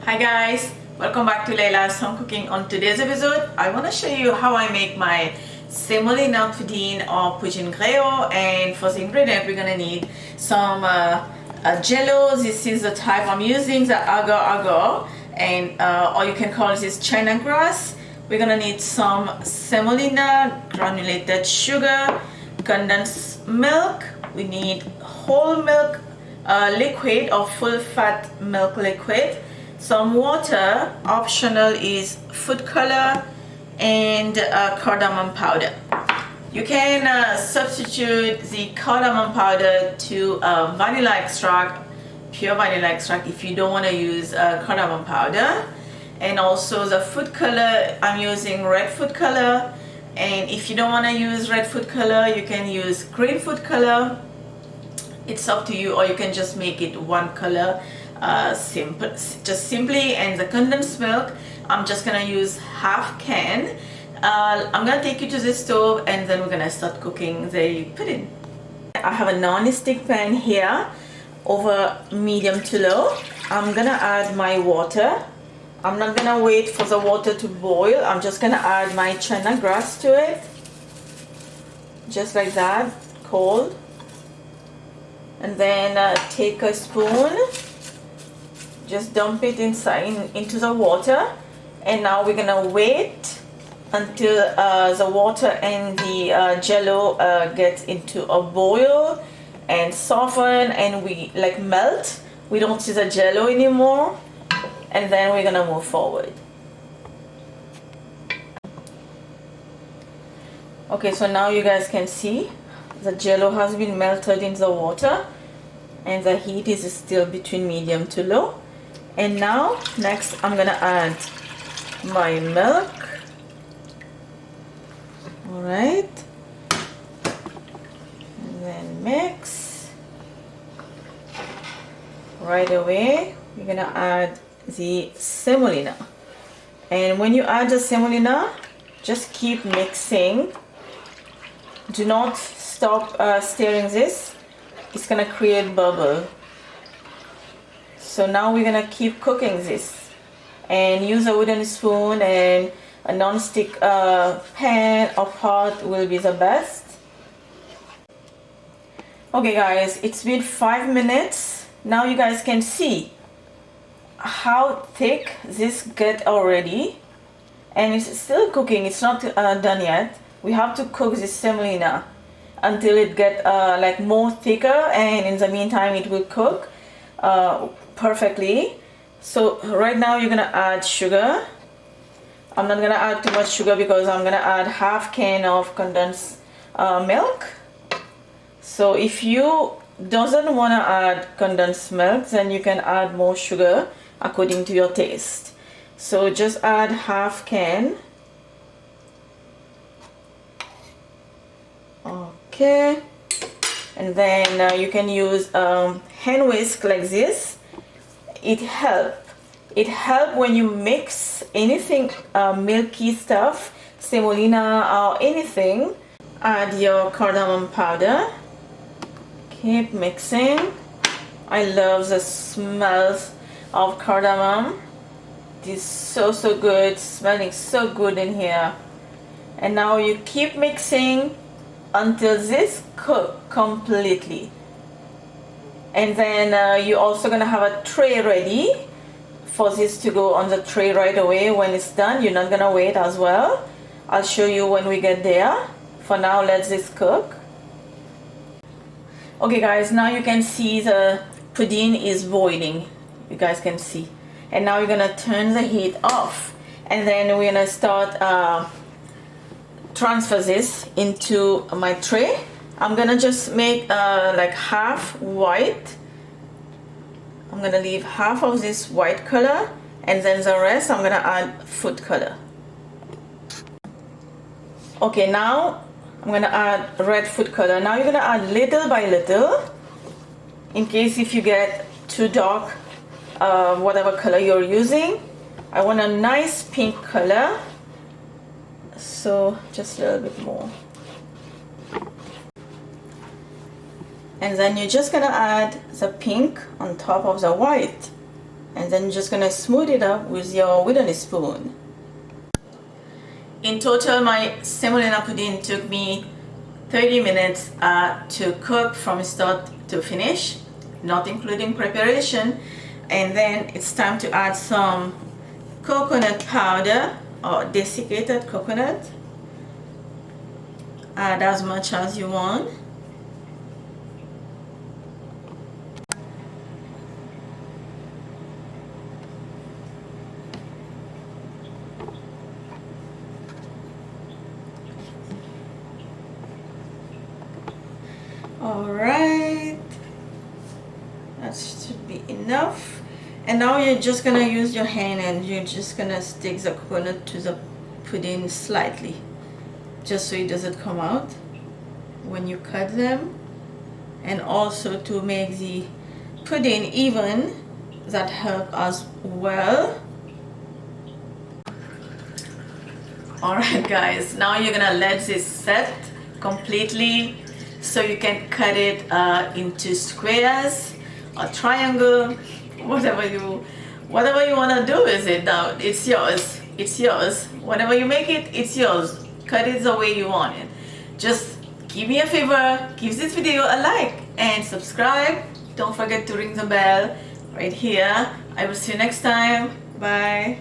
Hi guys, welcome back to Laila's Home Cooking. On today's episode, I want to show you how I make my semolina pudding or pudding Greau. And for the ingredient, we're gonna need some Jello. This is the type I'm using, the agar, and or you can call this China grass. We're gonna need some semolina, granulated sugar, condensed milk. We need whole milk liquid or full fat milk liquid, some water, optional is food color, and cardamom powder. You can substitute the cardamom powder to vanilla extract, pure vanilla extract, if you don't want to use cardamom powder. And also the food color, I'm using red food color, and if you don't want to use red food color, you can use green food color. It's up to you, or you can just make it one color, simply. And the condensed milk, I'm just gonna use half can. I'm gonna take you to the stove, and then we're gonna start cooking the pudding. I have a non-stick pan here over medium to low. I'm gonna add my water. I'm not gonna wait for the water to boil. I'm just gonna add my China grass to it, just like that, cold. And then take a spoon, just dump it into the water, and now we're gonna wait until the water and the Jello gets into a boil and soften, and we like melt. We don't see the Jello anymore, and then we're gonna move forward. Okay, so now you guys can see the Jello has been melted in the water, and the heat is still between medium to low. And now next I'm gonna add my milk. All right, and then mix. Right away we're gonna add the semolina, and when you add the semolina, just keep mixing. Do not stop stirring this. It's gonna create bubble. So now we're gonna keep cooking this, and use a wooden spoon, and a non-stick pan or pot will be the best. Okay guys, it's been 5 minutes. Now you guys can see how thick this get already, and it's still cooking. It's not done yet. We have to cook this semolina until it get like more thicker, and in the meantime it will cook perfectly. So right now you're gonna add sugar. I'm not gonna add too much sugar because I'm gonna add half can of condensed milk. So if you doesn't want to add condensed milk, then you can add more sugar according to your taste. So just add half can. Okay, and then you can use hand whisk like this. It help when you mix anything milky stuff, semolina or anything. Add your cardamom powder. Keep mixing. I love the smells of cardamom. It is so good, smelling so good in here. And now you keep mixing until this cook completely. And then you're also gonna have a tray ready for this to go on the tray right away when it's done. You're not gonna wait as well. I'll show you when we get there. For now, let this cook. Okay guys, now you can see the pudding is boiling. You guys can see. And now we're gonna turn the heat off, and then we're gonna start transfer this into my tray. I'm gonna just make like half white. I'm gonna leave half of this white color, and then the rest I'm gonna add food color. Okay, now I'm gonna add red food color. Now you're gonna add little by little, in case if you get too dark, whatever color you're using. I want a nice pink color, so just a little bit more. And then you're just gonna add the pink on top of the white. and then you're just gonna smooth it up with your wooden spoon. In total, my semolina pudding took me 30 minutes to cook from start to finish, not including preparation. And then it's time to add some coconut powder or desiccated coconut. Add as much as you want. Alright, that should be enough. And now you're just gonna use your hand and you're just gonna stick the coconut to the pudding slightly, just so it doesn't come out when you cut them, and also to make the pudding even, that help as well. Alright guys, now you're gonna let this set completely so you can cut it into squares or triangle, whatever you want to do with it. Now it's yours. Whatever you make it, it's yours. Cut it the way you want it. Just give me a favor, give this video a like and subscribe. Don't forget to ring the bell right here. I will see you next time. Bye.